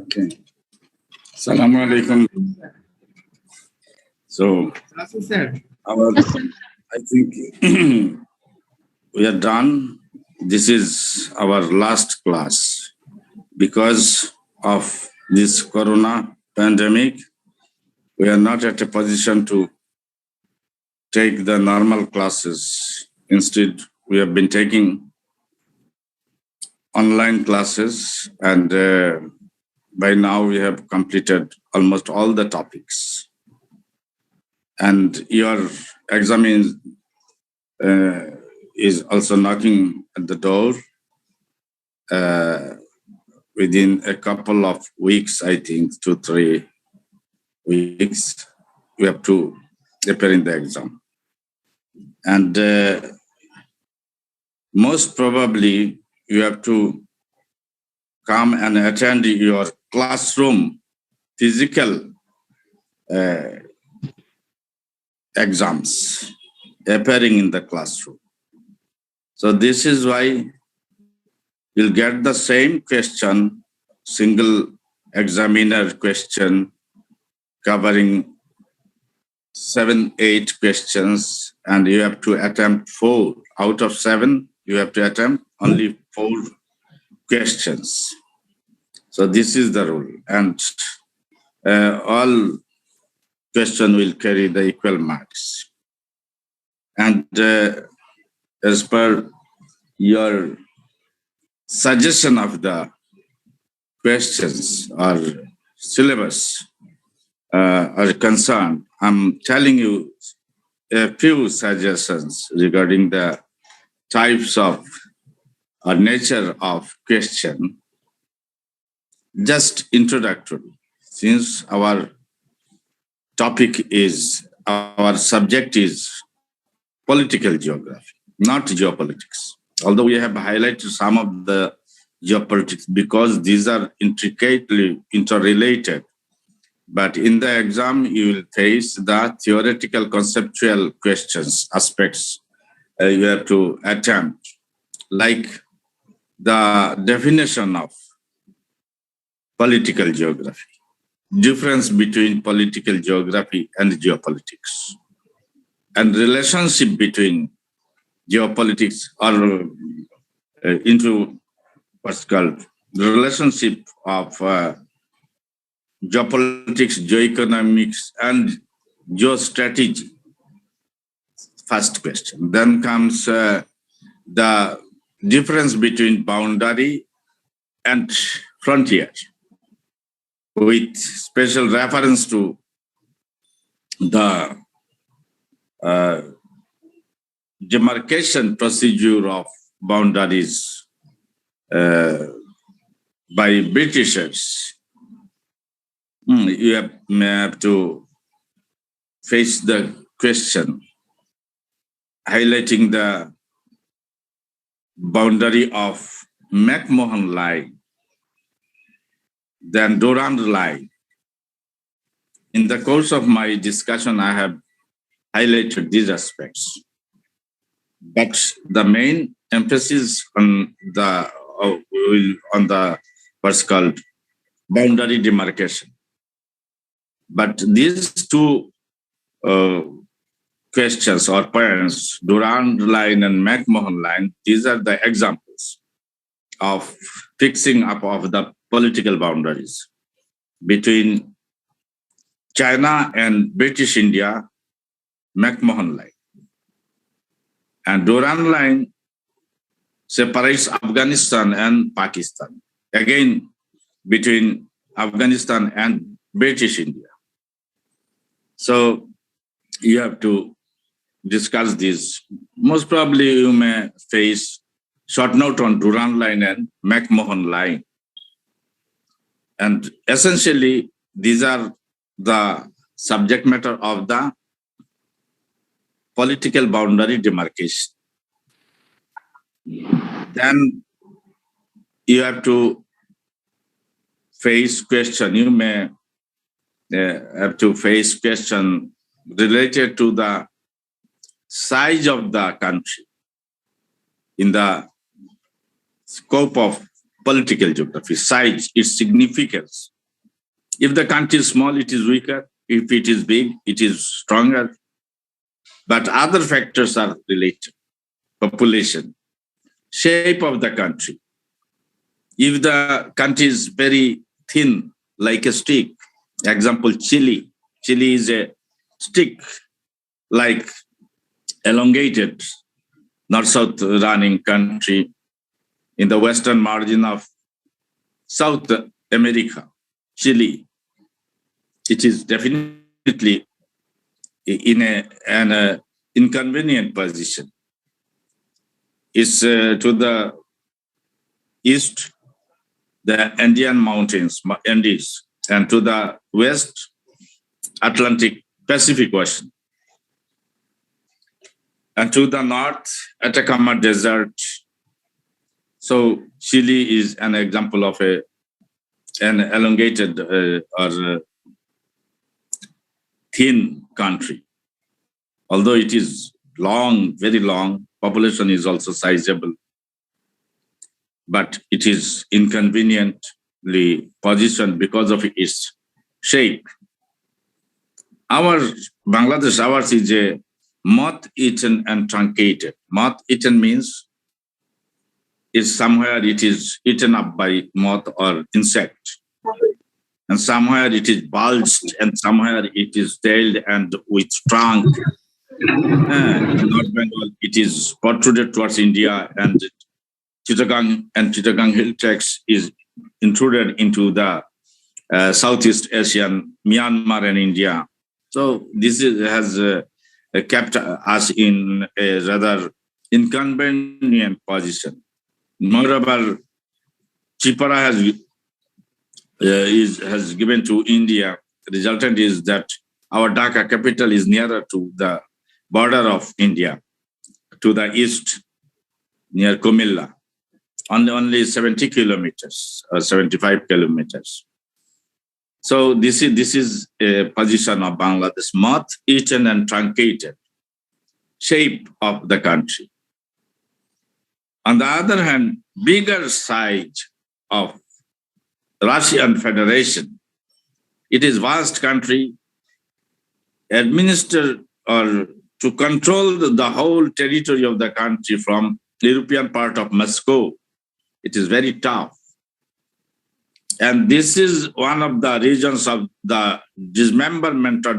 Okay. Assalamu alaikum. So, I think we are done. This is our last class. Because of this corona pandemic, we are not at a position to take the normal classes. Instead, we have been taking online classes, and by now we have completed almost all the topics. And your exam is also knocking at the door. Within a couple of weeks, I think 2-3 weeks, we have to appear in the exam. And most probably, you have to come and attend your classroom physical exams, appearing in the classroom. So this is why you'll get the same question, single examiner question, covering 7-8 questions, and you have to attempt 4 out of 7. You have to attempt only 4 questions. So this is the rule, and all questions will carry the equal marks. And as per your suggestion of the questions or syllabus are concerned, I'm telling you a few suggestions regarding the types of or nature of question. Just introductory, since our subject is political geography, not geopolitics. Although we have highlighted some of the geopolitics because these are intricately interrelated. But in the exam, you will face the theoretical conceptual questions, aspects you have to attempt, like the definition of political geography, difference between political geography and geopolitics, and relationship between geopolitics or into what's called the relationship of geopolitics, geoeconomics, and geostrategy. First question. Then comes the difference between boundary and frontier, with special reference to the demarcation procedure of boundaries by Britishers. You may have to face the question highlighting the boundary of McMahon Line, then Durand Line. In the course of my discussion, I have highlighted these aspects. But the main emphasis on the what's called boundary demarcation. But these two questions or points, Durand Line and McMahon Line, these are the examples of fixing up of the political boundaries between China and British India, McMahon Line. And Durand Line separates Afghanistan and Pakistan, again between Afghanistan and British India. So you have to discuss this. Most probably you may face short note on Durand Line and McMahon Line. And essentially, these are the subject matter of the political boundary demarcation. Then you have to face question. You may have to face question related to the size of the country in the scope of political geography, size, its significance If the country is small, it is weaker. If it is big, it is stronger. But other factors are related. Population, shape of the country. If the country is very thin, like a stick, example, Chile. Chile is a stick, like elongated, north-south running country in the western margin of South America, Chile. It is definitely in an inconvenient position. It's to the east, the Andean Mountains, Andes, and to the west, Atlantic Pacific Ocean. And to the north, Atacama Desert. So Chile is an example of an elongated or thin country. Although it is long, very long, population is also sizable, but it is inconveniently positioned because of its shape. Our Bangladesh, ours is a moth-eaten and truncated. Moth-eaten means is somewhere it is eaten up by moth or insect, and somewhere it is bulged, and somewhere it is tailed and with trunk. In North Bengal, it is protruded towards India, and Chittagong hill tracts is intruded into the Southeast Asian, Myanmar and India. So this has kept us in a rather inconvenient position. Moreover, Tripura has given to India. Resultant is that our Dhaka capital is nearer to the border of India, to the east, near Comilla, only 70 kilometers or 75 kilometers. So this is a position of Bangladesh, moth-eaten and truncated shape of the country. On the other hand, bigger size of Russian Federation. It is vast country, administered or to control the whole territory of the country from European part of Moscow. It is very tough. And this is one of the reasons of the dismemberment or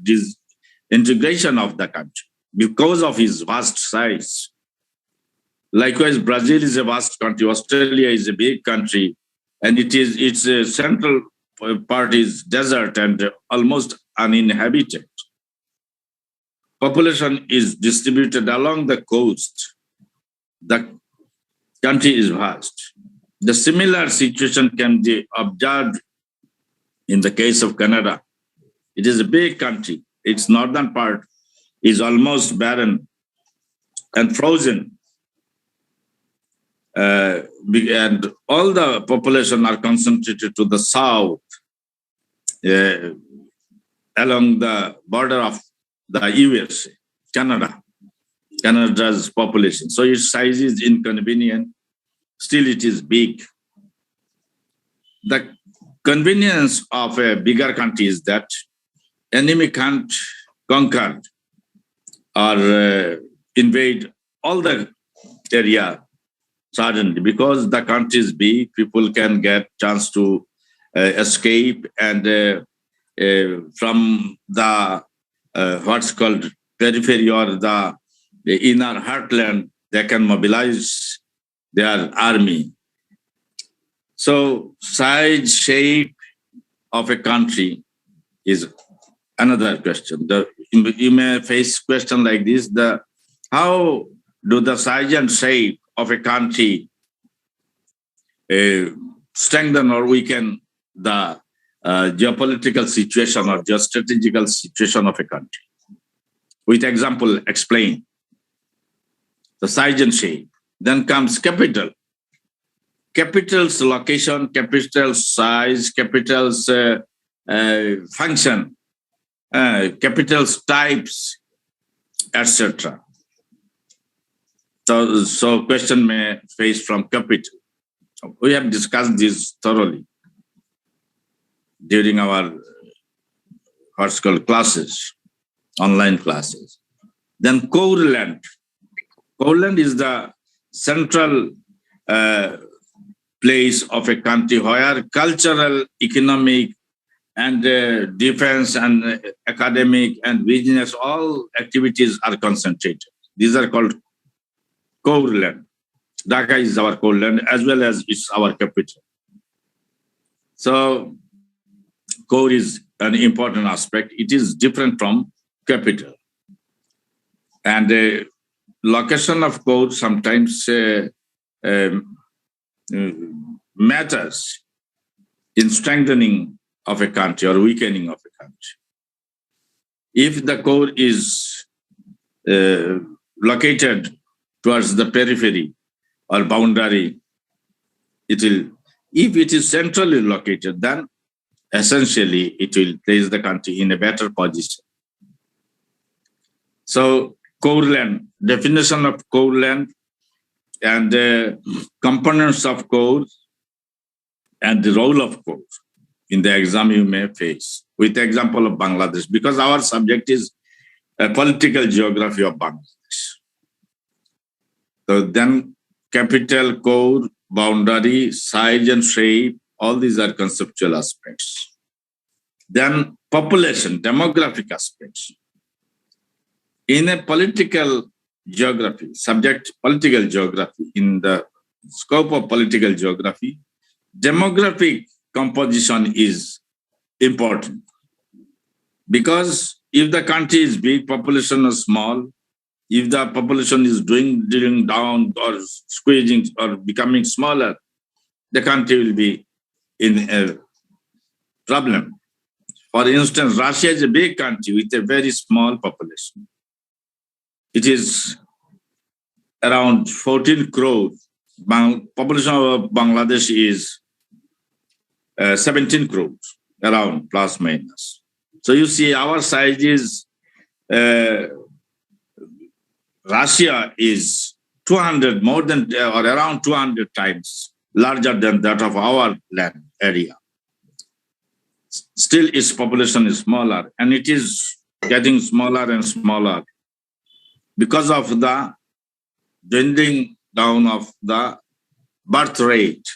disintegration of the country because of its vast size. Likewise, Brazil is a vast country, Australia is a big country, and its central part is desert and almost uninhabited. Population is distributed along the coast. The country is vast. The similar situation can be observed in the case of Canada. It is a big country. Its northern part is almost barren and frozen. And all the population are concentrated to the south along the border of the USA, Canada's population. So its size is inconvenient. Still, it is big. The convenience of a bigger country is that enemy can't conquer or invade all the area suddenly, because the country is big. People can get chance to escape, and from the what's called periphery or the inner heartland, they can mobilize their army. So size, shape of a country is another question. You may face question like this: how do the size and shape of a country strengthen or weaken the geopolitical situation or geostrategical situation of a country? With example, explain the size and shape. Then comes capital. Capital's location, capital's size, capital's function, capital's types, etc. So question may face from capital. We have discussed this thoroughly. during our what's called classes, online classes. Then core land. Core land is the central place of a country where cultural, economic, and defense and academic and business, all activities are concentrated. These are called core land. Dhaka is our core land as well as it's our capital. So core is an important aspect. It is different from capital. And the location of core sometimes matters in strengthening of a country or weakening of a country. If the core is located towards the periphery or boundary, it will, if it is centrally located, then essentially it will place the country in a better position. So core land, definition of core land and components of core and the role of core in the exam you may face, with the example of Bangladesh, because our subject is political geography of Bangladesh. So then capital, core, boundary, size and shape, all these are conceptual aspects. Then population, demographic aspects. In a political geography, subject political geography, in the scope of political geography, demographic composition is important. Because if the country is big, population is small, if the population is dwindling down or squeezing or becoming smaller, the country will be in a problem. For instance, Russia is a big country with a very small population. It is around 14 crores. Population of Bangladesh is 17 crores, around plus minus. So you see our size is, Russia is 200, more than or around 200 times larger than that of our land area. Still its population is smaller, and it is getting smaller and smaller because of the dwindling down of the birth rate.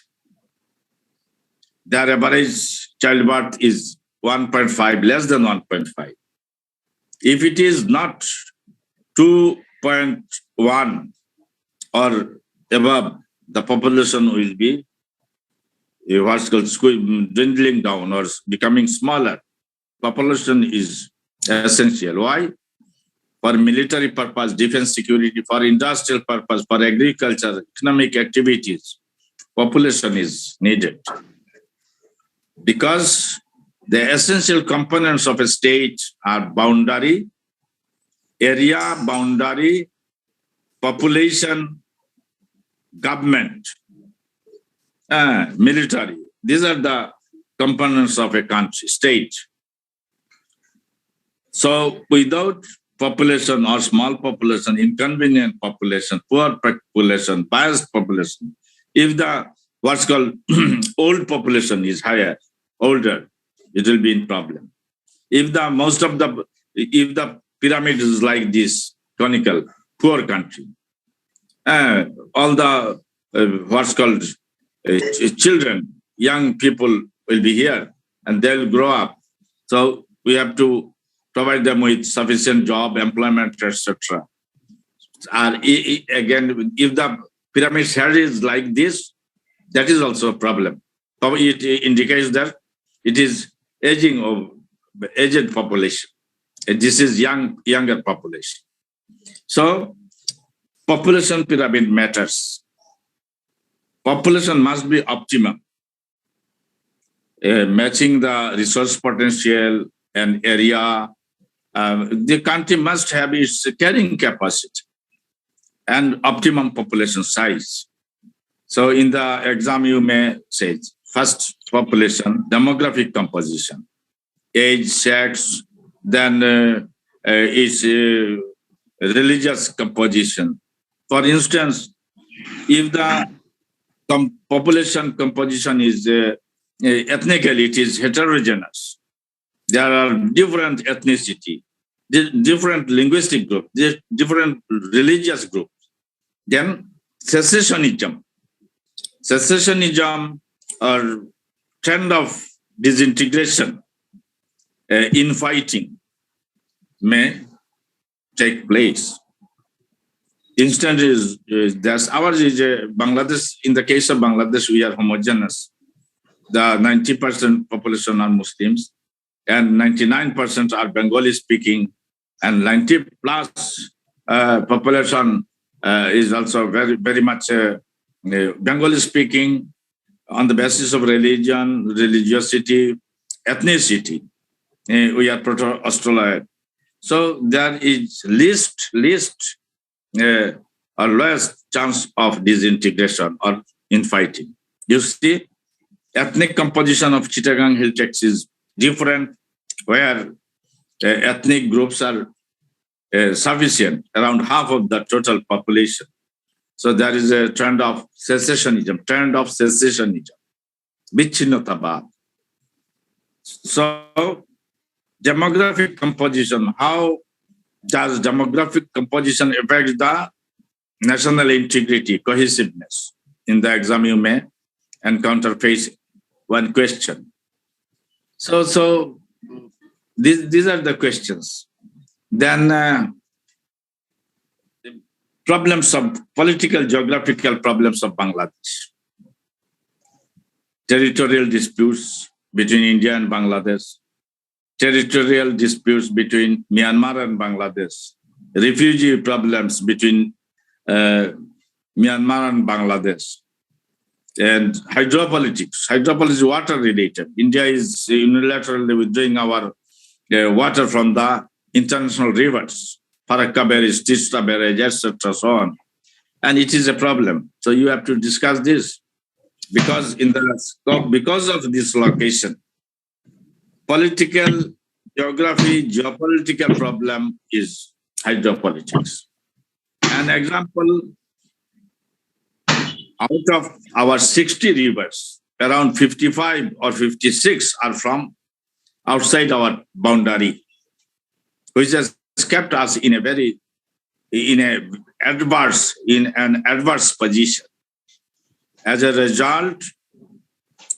Their average childbirth is 1.5, less than 1.5. If it is not 2.1 or above, the population will be what's called dwindling down or becoming smaller. Population is essential. Why? For military purpose, defense security, for industrial purpose, for agriculture, economic activities, population is needed. Because the essential components of a state are boundary, area, boundary, population, government, military. These are the components of a country, state. So without population or small population, inconvenient population, poor population, biased population, if the what's called old population is higher, older, it will be in problem. If the pyramid is like this, conical, poor country, all the what's called children, young people will be here and they'll grow up. So we have to provide them with sufficient job, employment, etc. Again, if the pyramid head is like this, that is also a problem. So it indicates that it is aged population. This is younger population. So population pyramid matters. Population must be optimum, matching the resource potential and area. The country must have its carrying capacity and optimum population size. So in the exam, you may say, first, population, demographic composition, age, sex, then its religious composition. For instance, if the population composition is ethnically it is heterogeneous. There are different ethnicity, different linguistic groups, different religious groups. Then secessionism or trend of disintegration, infighting may take place. Instant is there's ours is Bangladesh. In the case of Bangladesh, we are homogeneous. The 90% population are Muslims, and 99% are Bengali speaking, and 90 plus population is also very much Bengali speaking on the basis of religion, religiosity, ethnicity. We are Proto-Australoid. So there is least or lowest chance of disintegration or infighting. You see, ethnic composition of Chittagong Hill Techs is different, where ethnic groups are sufficient, around half of the total population. So there is a trend of secessionism, Vichhinnotabad. So demographic composition, how does demographic composition affect the national integrity, cohesiveness? In the exam, you may encounter face one question. So these are the questions. Then problems of political, geographical problems of Bangladesh. Territorial disputes between India and Bangladesh. Territorial disputes between Myanmar and Bangladesh. Refugee problems between Myanmar and Bangladesh. And hydropolitics. Hydropolitics is water related. India is unilaterally withdrawing our water from the international rivers. Farakka barrage, Tista barrage, etc. so on. And it is a problem. So you have to discuss this. Because because of this location, political geography, geopolitical problem is hydropolitics. An example, out of our 60 rivers, around 55 or 56 are from outside our boundary, which has kept us in an adverse position. As a result,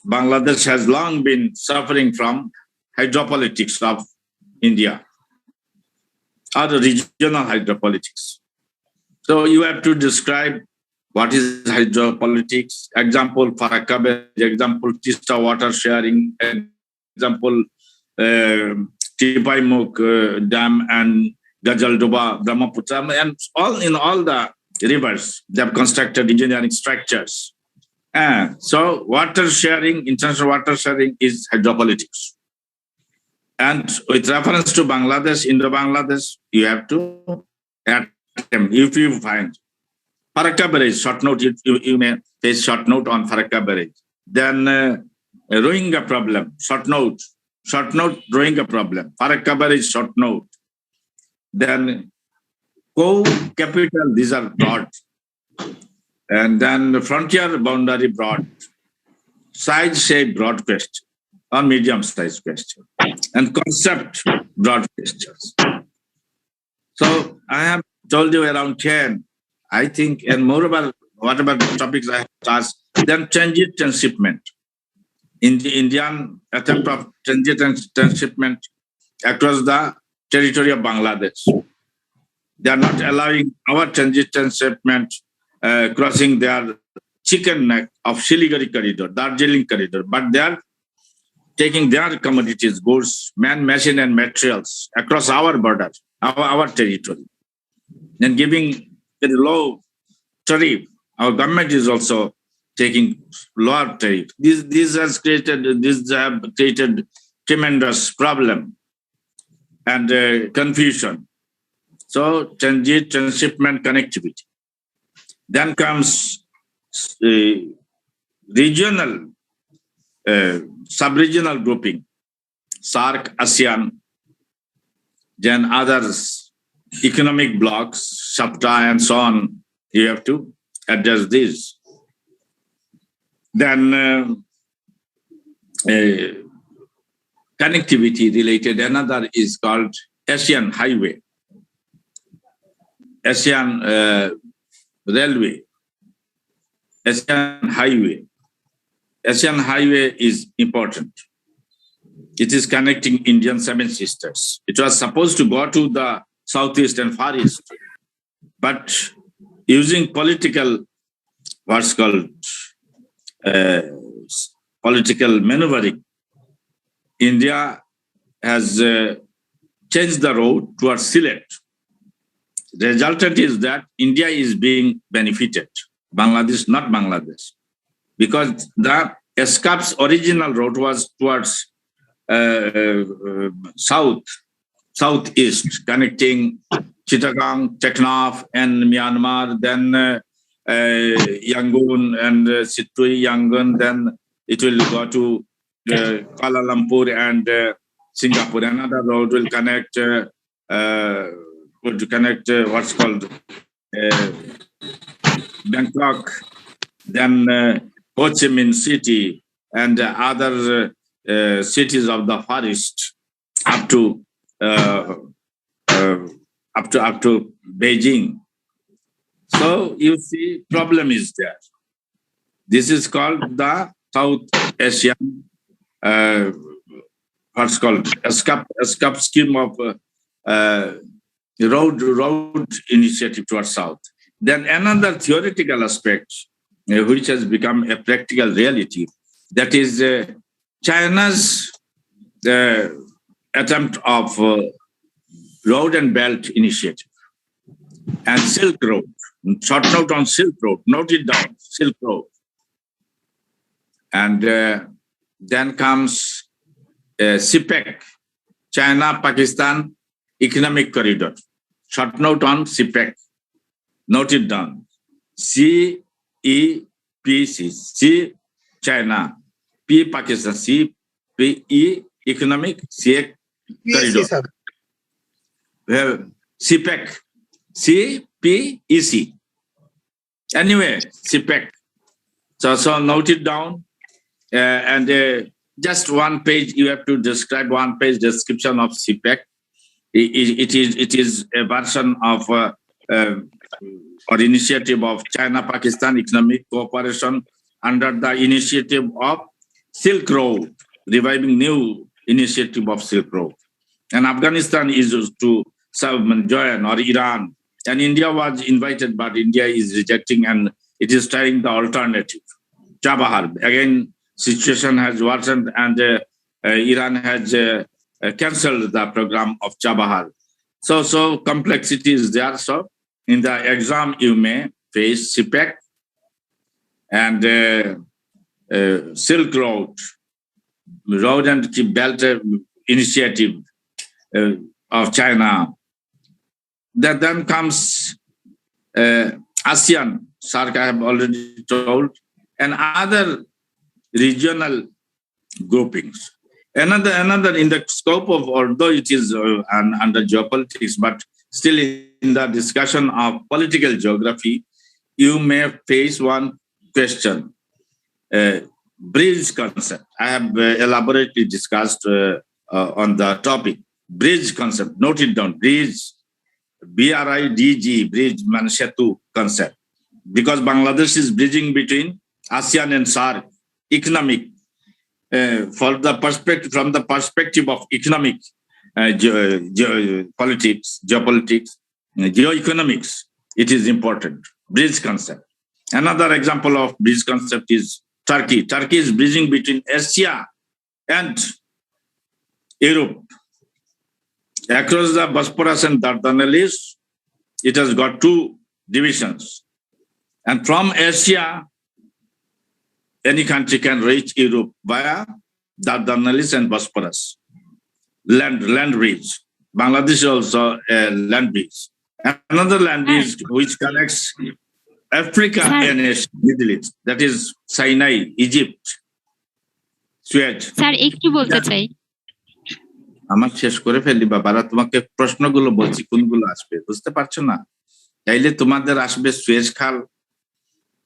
Bangladesh has long been suffering from hydropolitics of India, or the regional hydropolitics. So you have to describe what is hydropolitics. Example, Farakka barrage, example, Tista water sharing, example, Tipaimuk Dam and Gajaldoba, Brahmaputra, and all the rivers, they have constructed engineering structures. So water sharing, international water sharing is hydropolitics. And with reference to Bangladesh, Indo-Bangladesh, you have to attempt, if you find Farakka barrage, short note, you may face short note on Farakka barrage. Then Rohingya problem, short note, Rohingya problem, Farakka barrage, short note. Then co-capital, these are broad. And then the frontier boundary broad, side shape broad question, or medium size question, and concept broad questions. So I have told you around 10, I think, and more about whatever topics I have asked. Then transit transshipment. In the Indian attempt of transit and transshipment across the territory of Bangladesh, they are not allowing our transit transshipment crossing their chicken neck of Siliguri corridor, Darjeeling corridor, but they are taking their commodities, goods, man, machine, and materials across our border, our territory, and giving very low tariff. Our government is also taking lower tariff. This have created tremendous problem and confusion. So transit, transshipment, connectivity. Then comes regional, sub-regional grouping, SAARC, ASEAN, then others, economic blocks, SAPTA, and so on. You have to address this. Then connectivity related. Another is called Asian Highway, Asian Railway, Asian Highway. Asian Highway is important. It is connecting Indian Seven Sisters. It was supposed to go to the Southeast and Far East, but using political, what's called political maneuvering, India has changed the road towards Sylhet. The resultant is that India is being benefited, Bangladesh, not Bangladesh, because the ESCAP's original road was towards southeast, connecting Chittagong, Teknaf, and Myanmar, then Yangon and Situi, Yangon, then it will go to Kuala Lumpur and Singapore. Another road will connect what's called Bangkok, then Ho Chi Minh City, and other cities of the Far East up to Beijing. So you see, problem is there. This is called the South Asian what's called ESCAP scheme of road initiative towards South. Then another theoretical aspect which has become a practical reality, that is China's attempt of Road and Belt Initiative and Silk Road. Short note on Silk Road, note it down, Silk Road. And then comes CPEC, China-Pakistan Economic Corridor. Short note on CPEC, note it down. CEPC, C China, P Pakistan, CPE Economic CEC Corridor. We have CPEC, CPEC. Anyway, CPEC. So note it down, and just one page. You have to describe one page description of CPEC. It is a version of or initiative of China-Pakistan Economic Cooperation under the initiative of Silk Road, reviving new initiative of Silk Road. And Afghanistan is to join, or Iran. And India was invited, but India is rejecting, and it is trying the alternative. Chabahar. Again, situation has worsened, and Iran has cancelled the program of Chabahar. So complexity is there. So in the exam, you may face CPEC and Silk Road, Road and Belt Initiative of China. That then comes ASEAN, SAARC, I have already told, and other regional groupings. Another in the scope of, although it is under geopolitics, but still in the discussion of political geography, you may face one question. Bridge concept. I have elaborately discussed on the topic. Bridge concept. Note it down. Bridge, BRIDG, bridge, Mansetu concept. Because Bangladesh is bridging between ASEAN and SAARC, economic. From the perspective of economic politics, geopolitics, geoeconomics, it is important. Bridge concept. Another example of bridge concept is Turkey. Turkey is bridging between Asia and Europe. Across the Bosporus and Dardanelles, it has got two divisions. And from Asia, any country can reach Europe via Dardanelles and Bosporus. Land bridge. Bangladesh is also a land bridge. Another land bridge which connects Africa and Asia, Middle East. That is Sinai, Egypt, Suez. Sir একটু বলতে চাই। আমার শেষ করে ফেললি বাবারা, তোমাকে প্রশ্নগুলো বলছি কোনগুলো আসবে, বুঝতে পারছো না? তাইলে তোমাদের আসবে সুয়েজ খাল,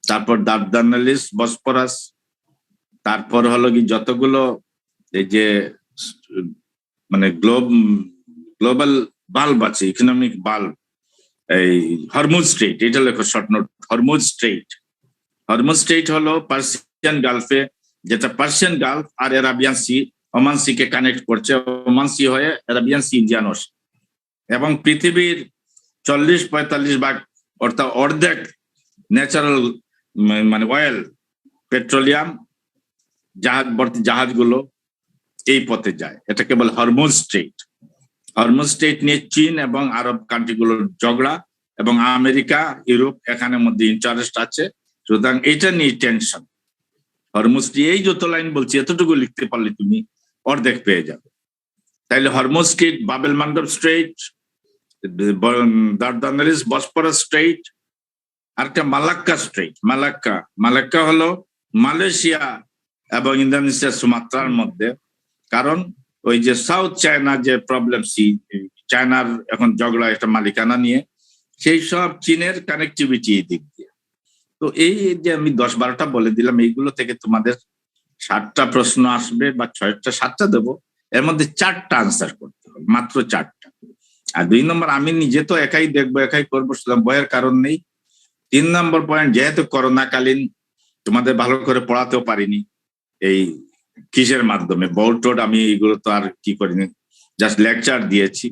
তারপর দার্দানালিস, বসফরাস, তারপর হলো কি যতগুলো এই যে মানে গ্লোবাল বাল্ব আছে, ইকোনমিক বাল্ব, এই হরমুজ স্ট্রেট, এটা লেখো short note, Hormuz straight. Hormuz straight হলো পার্সিয়ান গালফে, যেটা পার্সিয়ান গালফ আর Arabian C, Oman C K connect করছে, ওমান সি হয়ে অ্যারাবিয়ান সি, ইন্ডিয়ান ওশান। এবং পৃথিবীর 40-45 ভাগ অর্থাৎ অর্ধেক ন্যাচারাল মানে অয়েল, পেট্রোলিয়াম, জাহাজগুলো এই পথে যায়। এটাকে বলে হরমুজ স্ট্রেট। হরমুজ স্ট্রেট নিয়ে চীন এবং আরব কান্ট্রিগুলোর ঝগড়া, এবং আমেরিকা, ইউরোপ এখানের মধ্যে ইন্টারেস্ট আছে। সুতরাং এটা নিয়ে টেনশন। হরমুজ, এই যত লাইন বলছি এতটুকু লিখতে পারলে তুমি অর্ধেক পেয়ে যাবে। তাইলে Hormuz strait, Bab el Mandeb strait, Dardanelles Bosphorus strait, আর একটা মালাক্কা স্ট্রেট। মালাক্কা হলো মালয়েশিয়া এবং ইন্দোনেশিয়া, সুমাত্রার মধ্যে। কারণ ওই যে সাউথ চায়না যে প্রবলেম, চায়নার এখন ঝগড়া একটা মালিকানা নিয়ে, সেই সব চীনের কানেক্টিভিটি এই দিক দিয়ে। তো এই যে আমি 10-12টা বলে দিলাম, এইগুলো থেকে তোমাদের 7টা প্রশ্ন আসবে, বা 6টা 7টা দেবো, এর মধ্যে 4টা আনসার করতে হবে, মাত্র 4টা। আর 2 নম্বর, আমি নিজে তো একাই দেখবো, একাই করবো, সুতরাং ভয়ের কারণ নেই। 3 নম্বর পয়েন্ট, যেহেতু করোনাকালীন তোমাদের ভালো করে পড়াতেও পারিনি, এই কিসের মাধ্যমে, বোর্ড টোড আমি এগুলো তো আর কি করিনি, জাস্ট লেকচার দিয়েছি।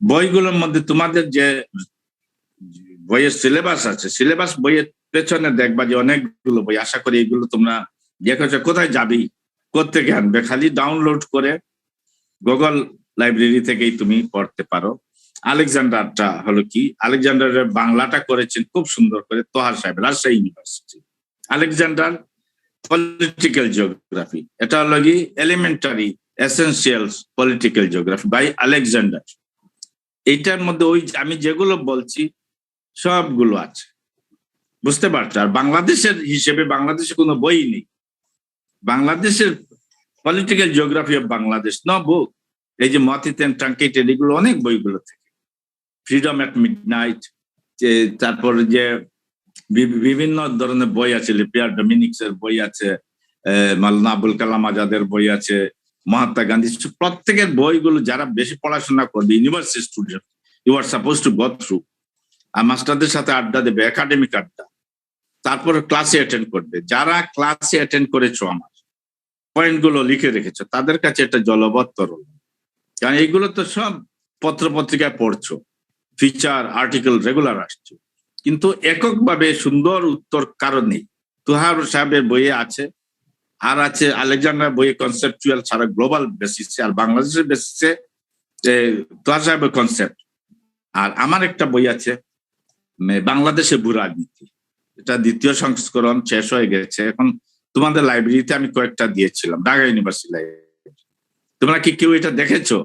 বইগুলোর মধ্যে তোমাদের যে বইয়ের সিলেবাস আছে, সিলেবাস বইয়ের পেছনে দেখবা যে অনেকগুলো বই, আশা করি এগুলো তোমরা দেখেছো। কোথায় যাবি, কোত্থেকে আনবে, খালি ডাউনলোড করে গুগল লাইব্রেরি থেকেই তুমি পড়তে পারো। আলেকজান্ডারটা হলো কি, আলেকজান্ডারের বাংলাটা করেছেন খুব সুন্দর করে তোহার সাহেব, Rajshahi university. Alexander political geography, এটা হলো কি elementary essentials political geography by Alexander. এইটার মধ্যে ওই আমি যেগুলো বলছি সবগুলো আছে, বুঝতে পারছো? আর বাংলাদেশের হিসেবে বাংলাদেশে কোনো বই নেই। বাংলাদেশের political geography of Bangladesh no book. এই যে মথিত এন্ড ট্রাঙ্কেটেড, এগুলো অনেক বইগুলো থেকে, ফ্রিডম এট মিডনাইট, তারপর যে বিভিন্ন ধরনের বই আছে, লিপিয়ার ডোমিনিক্স এর বই আছে, মাওলানা আবুল কালাম আজাদের বই আছে, মহাত্মা গান্ধী, প্রত্যেকের বইগুলো যারা বেশি পড়াশোনা করবে, university student, you are suppose to go through. আর মাস্টারদের সাথে আড্ডা দেবে, একাডেমিক আড্ডা, তারপরে ক্লাসে অ্যাটেন্ড করবে। যারা ক্লাসে অ্যাটেন্ড করেছো, আমার পয়েন্টগুলো লিখে রেখেছো, তাদের কাছে এটা জলবৎ তরল। কারণ এইগুলো তো সব পত্রপত্রিকায় পড়ছো, ফিচার আর্টিকেল রেগুলার আসছে, কিন্তু এককভাবে সুন্দর উত্তর কারণ নেই। তুহার সাহেবের বইয়ে আছে, আর আছে আলেকজান্ডার বইয়ে কনসেপচুয়াল সারা গ্লোবাল বেসিসে, আর বাংলাদেশের বেসিসে তুহার সাহেবের কনসেপ্ট। আর আমার একটা বই আছে বাংলাদেশের ভূ রাজনীতি, এটা 2য় সংস্করণ শেষ হয়ে গেছে। এখন তোমাদের লাইব্রেরিতে আমি কয়েকটা দিয়েছিলাম, ঢাকা ইউনিভার্সিটি লাইব্রেরি। তোমরা কি কেউ এটা দেখেছো?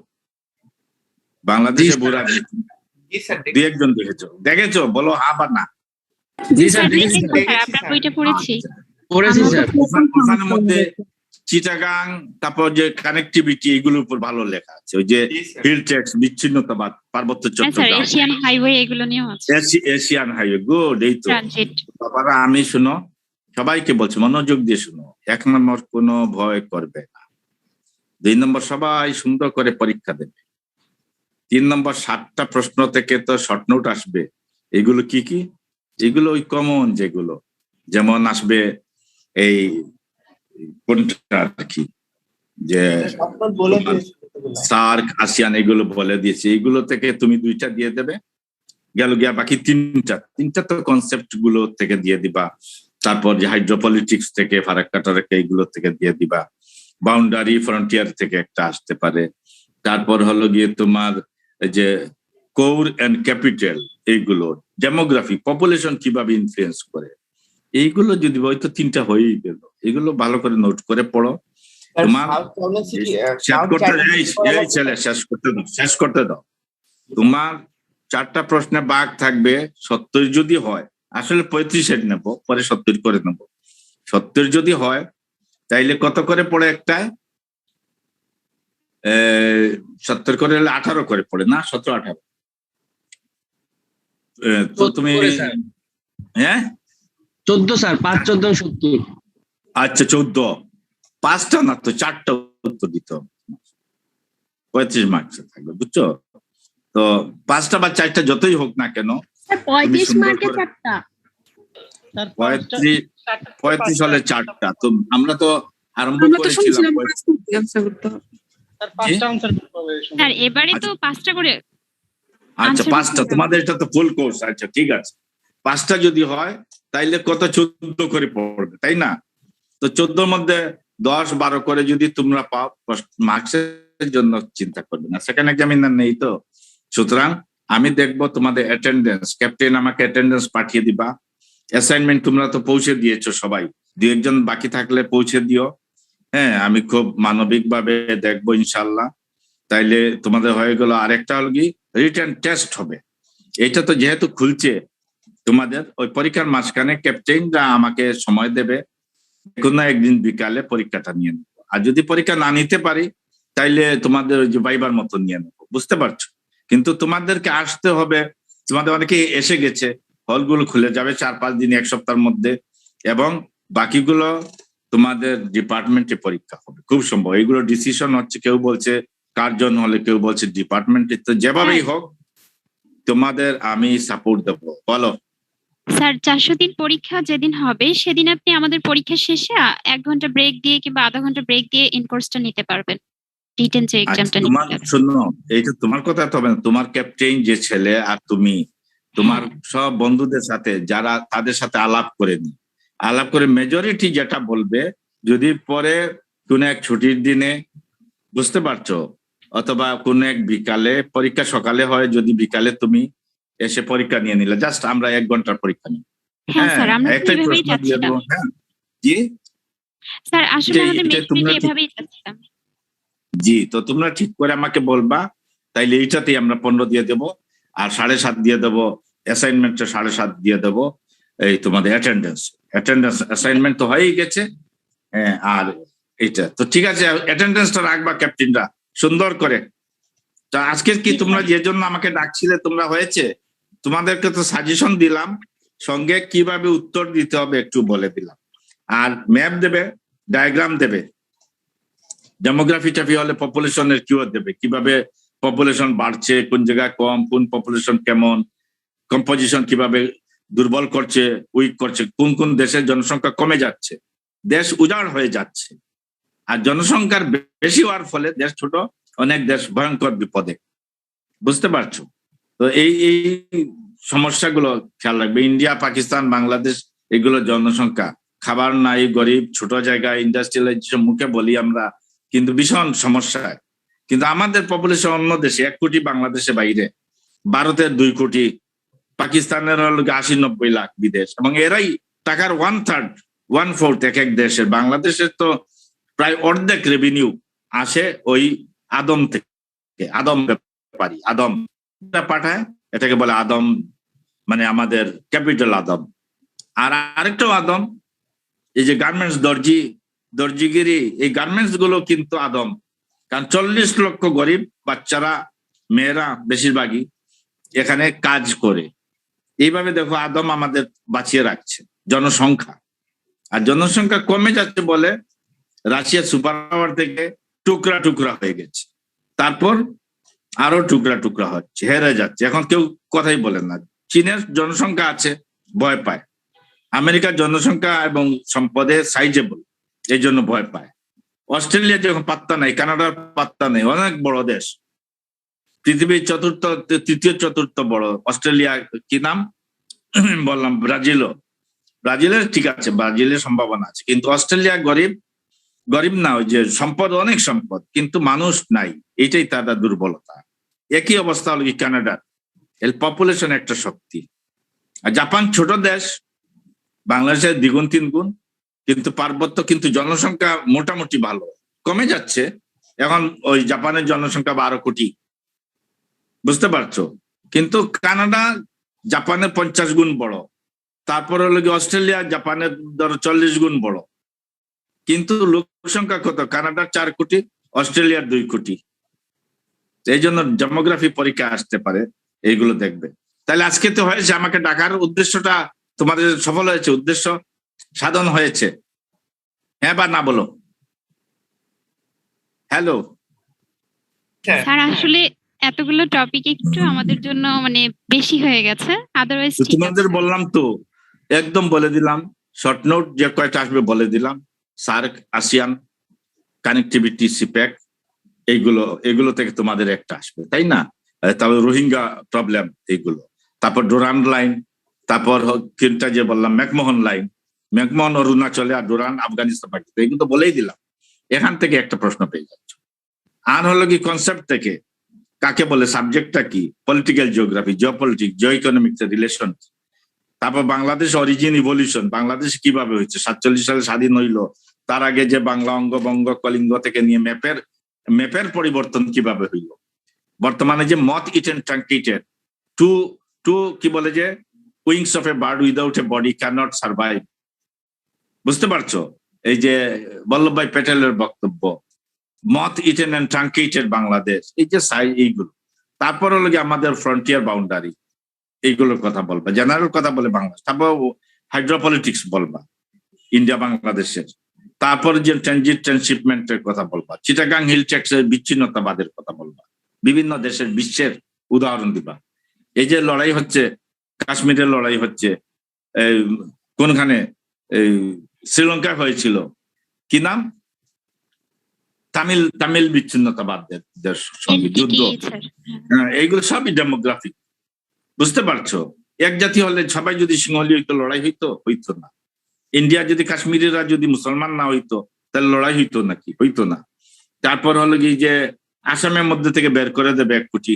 বাংলাদেশের ভূ রাজনীতি 2-1 জন দেখেছো? বলো হা বা না। জি স্যার, আপনার বইটা পড়েছি। পড়েছি স্যার। ওখানের মধ্যে চিটাগাং, তারপর যে কানেক্টিভিটি, এগুলোর উপর ভালো লেখা আছে। ওই যে হিল ট্যাক্স, বিচ্ছিন্নতাবাদ, পার্বত্য চট্টগ্রাম, এশিয়ান হাইওয়ে, এগুলো নিয়েও আছে। Asian highway, good. এই তো বাবারা, আমি শুনো, সবাইকে বলছি মনোযোগ দিয়ে শুনো। 1 নম্বর কোনো ভয় করবে না, 2 নম্বর সবাই সুন্দর করে পরীক্ষা দেবে, 3 নম্বর 7টা প্রশ্ন থেকে তো শর্ট নোট আসবে। এগুলো কি কি? এগুলো ওই কমন যেগুলো, যেমন আসবে এই কোনটা আর কি, যে সার্ক, আসিয়ান, এগুলো বলে দিয়েছে। এইগুলো থেকে তুমি 2টা দিয়ে দেবে, গেল গিয়া বাকি 3টা তো কনসেপ্ট গুলো থেকে দিয়ে দিবা। তারপর যে হাইড্রোপলিটিক্স থেকে, ফারাক্কা টারাক্কা, এইগুলো থেকে দিয়ে দিবা। বাউন্ডারি ফ্রন্টিয়ার থেকে একটা আসতে পারে। তারপর হলো গিয়ে তোমার যে কোর এন্ড ক্যাপিটাল, এইগুলো ডেমোগ্রাফি, পপুলেশন কিভাবে ইনফ্লুয়েন্স করে, এইগুলো যদি হয়তো 3টা হয়েই গেল। এগুলো ভালো করে নোট করে পড়ো। তোমার শেষ করতে দাও। তোমার 4টা প্রশ্নে ভাগ থাকবে, 70 যদি হয়, আসলে 35 নেব, পরে 70 করে নেব। 70 যদি হয় তাইলে কত করে পড়ে একটা? 70 করে হলে 18 করে পড়ে না, 17-18। তো তুমি হ্যাঁ 14 স্যার, 5 14 70। আচ্ছা 14। 5টা না তো 4টা উত্তর দিতে হবে, 35 মার্কসে থাকবে, বুঝছো? তো 5টা বা 4টা যতই হোক না কেন, 35 মার্কে 4টা, 35 হলে 4টা। তো আমরা তো আরম্ভ করেছিলাম স্যার এবারে তো 5টা করে। আচ্ছা 5টা, তোমাদের এটা তো ফুল কোর্স। আচ্ছা ঠিক আছে, 5টা যদি হয় তাইলে কত 14 করে পড়বে, তাই না? তো 14 মধ্যে 10-12 করে যদি তোমরা পাও, মার্কসের জন্য চিন্তা করবে না, সেকেন্ড এক্সামিনার নেই তো। সুতরাং আমি দেখবো তোমাদের অ্যাটেন্ডেন্স, ক্যাপ্টেন আমাকে অ্যাটেন্ডেন্স পাঠিয়ে দিবা। অ্যাসাইনমেন্ট তোমরা তো পৌঁছে দিয়েছো সবাই, 2-1 বাকি থাকলে পৌঁছে দিও। হ্যাঁ, আমি খুব মানবিক ভাবে দেখবো ইনশাল্লাহ। তাইলে তোমাদের হয়ে গেল। আরেকটা হলো কি, রিটেন টেস্ট হবে। এটা তো যেহেতু খুলছে তোমাদের, ওই পরীক্ষার মাঝখানে ক্যাপ্টেনরা আমাকে সময় দেবে, কোনো একদিন বিকালে পরীক্ষাটা নিয়ে নেবো। আর যদি পরীক্ষা না নিতে পারি তাইলে তোমাদের ওই যে ভাইবার মতো নিয়ে নেবো, বুঝতে পারছো? কিন্তু তোমাদেরকে আসতে হবে। তোমাদের অনেকে এসে গেছে, হলগুলো খুলে যাবে 4-5 দিন, 1 সপ্তাহের মধ্যে, এবং বাকিগুলো তোমাদের ডিপার্টমেন্টে পরীক্ষা হবে খুব সম্ভব। এইগুলো ডিসিশন হচ্ছে, কেউ বলছে কার্জন হলে, কেউ বলছে ডিপার্টমেন্টে। তো যেভাবেই হোক তোমাদের আমি সাপোর্ট দেবো। বলো স্যার 400 দিন পরীক্ষা যেদিন হবে সেদিন আপনি আমাদের পরীক্ষা শেষে 1 ঘন্টা ব্রেক দিয়ে কিংবা আধা ঘন্টা ব্রেক দিয়ে ইন কোর্সটা নিতে পারবেন, রিটেন যে এক্সামটা তোমার নিতে। শোনো, এইটা তোমার কথা তো হবে না। তোমার ক্যাপ্টেন যে ছেলে আর তুমি, তোমার সব বন্ধুদের সাথে যারা, তাদের সাথে আলাপ করে নি, আলাপ করে মেজরিটি যেটা বলবে, যদি পরে কোন এক ছুটির দিনে, বুঝতে পারছো, অথবা কোন এক বিকালে, পরীক্ষা সকালে হয়, যদি বিকালে তুমি এসে পরীক্ষা নিয়ে নিলে, জাস্ট আমরা 1 ঘন্টার পরীক্ষা নিই। হ্যাঁ স্যার, আমরা তো একটাই এভাবেই প্রশ্ন দিয়ে দেবো। যাচ্ছিলাম। হ্যাঁ জি, স্যার আসলে আমাদের এটা মেজরিটি তোমরা এভাবেই যাচ্ছিলাম। জি, তো তোমরা ঠিক করে আমাকে বলবা, তাইলে এইটাতেই আমরা 15 দিয়ে দেবো। আর 7.5 দিয়ে দেবো অ্যাসাইনমেন্টে, 7.5 দিয়ে দেবো এই তোমাদের অ্যাটেন্ডেন্স অ্যাসাইনমেন্ট তো হয়েই গেছে। হ্যাঁ, আর এইটা তো ঠিক আছে, অ্যাটেন্ডেন্সটা রাখবা ক্যাপ্টেনরা সুন্দর করে। তো আজকে কি তোমরা যে জন্য আমাকে ডাকছিলে, তোমরা হয়েছে? তোমাদেরকে তো সাজেশন দিলাম, সঙ্গে কিভাবে উত্তর দিতে হবে একটু বলে দিলাম। আর ম্যাপ দেবে, ডায়াগ্রাম দেবে, ডেমোগ্রাফি টাফি হলে পপুলেশনের কিওয়ার্ড দেবে, কিভাবে পপুলেশন বাড়ছে, কোন জায়গায় কম, কোন পপুলেশন কেমন, কম্পোজিশন কিভাবে দুর্বল করছে, উইক করছে, কোন কোন দেশের জনসংখ্যা কমে যাচ্ছে, দেশ উজাড় হয়ে যাচ্ছে, আর জনসংখ্যার বেশি হওয়ার ফলে দেশ ছোট, অনেক দেশ ভয়ঙ্কর বিপদে, বুঝতে পারছো? তো এই এই সমস্যাগুলো খেয়াল রাখবে। ইন্ডিয়া, পাকিস্তান, বাংলাদেশ, এগুলো জনসংখ্যা, খাবার নাই, গরিব, ছোট জায়গায়, ইন্ডাস্ট্রিয়ালাইজেশন মুখে বলি আমরা, কিন্তু ভীষণ সমস্যায়। কিন্তু আমাদের পপুলেশন অন্য দেশে 1 কোটি, বাংলাদেশে বাইরে, ভারতের 2 কোটি, পাকিস্তানের হলো 80-90 লাখ বিদেশ, এবং এরাই টাকার 1/3 1/4 এক এক দেশের। বাংলাদেশের তো প্রায় অর্ধেক রেভিনিউ আসে ওই আদম থেকে, আদম ব্যাপারী, আদম পাঠায়, এটাকে বলে আদম, মানে আমাদের ক্যাপিটাল আদম। আর আরেকটাও আদম, এই যে গার্মেন্টস, দর্জিগিরি, এই গার্মেন্টস গুলো কিন্তু আদম। কারণ 40 লক্ষ গরিব বাচ্চারা, মেয়েরা বেশিরভাগই এখানে কাজ করে। এইভাবে দেখো আদম আমাদের বাঁচিয়ে রাখছে জনসংখ্যা। আর জনসংখ্যা কমে যাচ্ছে বলে রাশিয়া সুপার পাওয়ার থেকে টুকরা টুকরা হয়ে গেছে, তারপর আরো টুকরা টুকরা হচ্ছে, হেরে যাচ্ছে। এখন কেউ কথাই বলে না। চীনের জনসংখ্যা আছে, ভয় পায়। আমেরিকার জনসংখ্যা এবং সম্পদে সাইজেবল, এই জন্য ভয় পায়। অস্ট্রেলিয়া যখন পাত্তা নাই, কানাডার পাত্তা নেই, অনেক বড় দেশ, পৃথিবীর তৃতীয় চতুর্থ বড়। অস্ট্রেলিয়া কি নাম বললাম, ব্রাজিলের ঠিক আছে, ব্রাজিলের সম্ভাবনা আছে, কিন্তু অস্ট্রেলিয়া গরিব, গরিব না, ওই যে সম্পদ, অনেক সম্পদ, কিন্তু মানুষ নাই, এটাই তাদের দুর্বলতা। একই অবস্থা হলো কি কানাডার, এর পপুলেশন একটা শক্তি। আর জাপান ছোট দেশ, বাংলাদেশের 2-3 গুণ, কিন্তু পার্বত্য, কিন্তু জনসংখ্যা মোটামুটি ভালো, কমে যাচ্ছে। এখন ওই জাপানের জনসংখ্যা 12 কোটি, বুঝতে পারছো? কিন্তু কানাডা জাপানের 50 গুণ বড়, তারপরে হলো কি অস্ট্রেলিয়া জাপানের ধরো 40 গুণ বড়, কিন্তু লোক সংখ্যা কত? কানাডার 4 কোটি, অস্ট্রেলিয়ার 2 কোটি। এই জন্য ডেমোগ্রাফি পরীক্ষা আসতে পারে, এইগুলো দেখবে। তাহলে আজকে তো হয়েছে, আমাকে ডাকার উদ্দেশ্যটা তোমাদের সফল হয়েছে, উদ্দেশ্য সাধন হয়েছে, হ্যাঁ বা না বলো? হ্যালো, স্যার আসলে এতগুলো টপিক একটু আমাদের জন্য মানে বেশি হয়ে গেছে, আদারওয়াইজ ঠিক আছে। তোমাদের বললাম তো, একদম বলে দিলাম, শর্ট নোট যে কয়টা আসবে বলে দিলাম, সার্ক, আসিয়ান, কানেক্টিভিটি, সিপ্যাক, এগুলো থেকে তোমাদের একটা আসবে, তাই না? তারপর রোহিঙ্গা প্রবলেম, এইগুলো, তারপর ডোরান্ড লাইন, তারপর তিনটা যে বললাম ম্যাকমোহন লাইন, ম্যাকমোহন অরুণাচলে আর ডোরান্ড আফগানিস্তান পাকিস্তান, এগুলো তো বলেই দিলাম। এখান থেকে একটা প্রশ্ন পেয়ে যাচ্ছ। আর হলো কি কনসেপ্ট থেকে কাকে বলে, সাবজেক্টটা কি, political geography, geopolitics, Jio economics এর রিলেশন, তারপর বাংলাদেশ অরিজিন ইভলিউশন, বাংলাদেশ কিভাবে হয়েছে, 47 সালে স্বাধীন হইলো, তার আগে যে বাংলা অঙ্গ, বঙ্গ, কলিঙ্গ থেকে নিয়ে ম্যাপের পরিবর্তন কিভাবে হইলো, বর্তমানে যে মথ ইটেন ট্রাঙ্কিটেড, টু কি বলে যে wings of a bird without a body can not survive, বুঝতে পারছো? এই যে বল্লভভাই প্যাটেলের বক্তব্য, মথ ইটেন এন্ড ট্রাঙ্কিটেড বাংলাদেশ, এই যে এইগুলো। তারপর হলো কি আমাদের ফ্রন্টিয়ার বাউন্ডারি, এইগুলোর কথা বলবা, জেনারেল কথা বলে বাংলাদেশ। তারপর হাইড্রোপলিটিক্স বলবা ইন্ডিয়া বাংলাদেশের। তারপর যে ট্রানজিট ট্রান্সশিপমেন্টের কথা বলবা, চিটাগাং হিল ট্যাক্সের বিচ্ছিন্নতাবাদের কথা বলবা, বিভিন্ন দেশের বিশ্বের উদাহরণ দিবা। এই যে লড়াই হচ্ছে, কাশ্মীরের লড়াই হচ্ছে, কোনখানে এই শ্রীলঙ্কা হয়েছিল, কি নাম, তামিল বিচ্ছিন্নতাবাদদের সঙ্গে যুদ্ধ, এইগুলো সবই ডেমোগ্রাফিক, বুঝতে পারছো? এক জাতি হলে সবাই যদি সিংহলি হইতো, লড়াই হইতো না। ইন্ডিয়া যদি কাশ্মীরিরা যদি মুসলমান না হইতো, তাহলে লড়াই হইতো নাকি? হইতো না। তারপর হলো কি যে আসামের মধ্যে থেকে বের করে দেবে 1 কোটি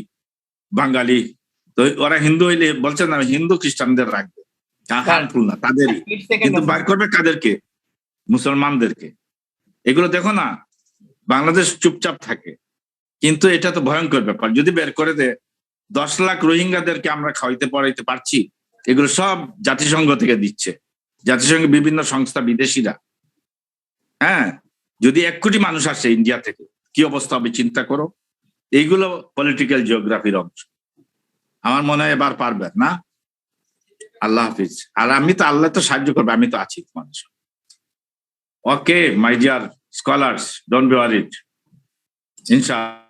বাঙালি, তো ওরা হিন্দু হইলে বলছে না হিন্দু খ্রিস্টানদের রাখবে, হার্মফুল না তাদেরই, কিন্তু বের করবে কাদেরকে? মুসলমানদেরকে। এগুলো দেখো না, বাংলাদেশ চুপচাপ থাকে, কিন্তু এটা তো ভয়ঙ্কর ব্যাপার। যদি বের করে দেয় 10 লাখ রোহিঙ্গাদেরকে আমরা খাওয়াইতে পড়াইতে পারছি, এগুলো সব জাতিসংঘ থেকে দিচ্ছে, জাতিসংঘের বিভিন্ন সংস্থা, বিদেশিরা। হ্যাঁ, যদি 1 কোটি মানুষ আসে ইন্ডিয়া থেকে, কি অবস্থা হবে চিন্তা করো। এইগুলো পলিটিক্যাল জিওগ্রাফির অংশ। আমার মনে হয় এবার পারবে না। আল্লাহ হাফিজ। আর আমি তো, আল্লাহ তো সাহায্য করবে, আমি তো আছি মানুষ। Okay my dear scholars, don't be worried, ইনশাআল্লাহ।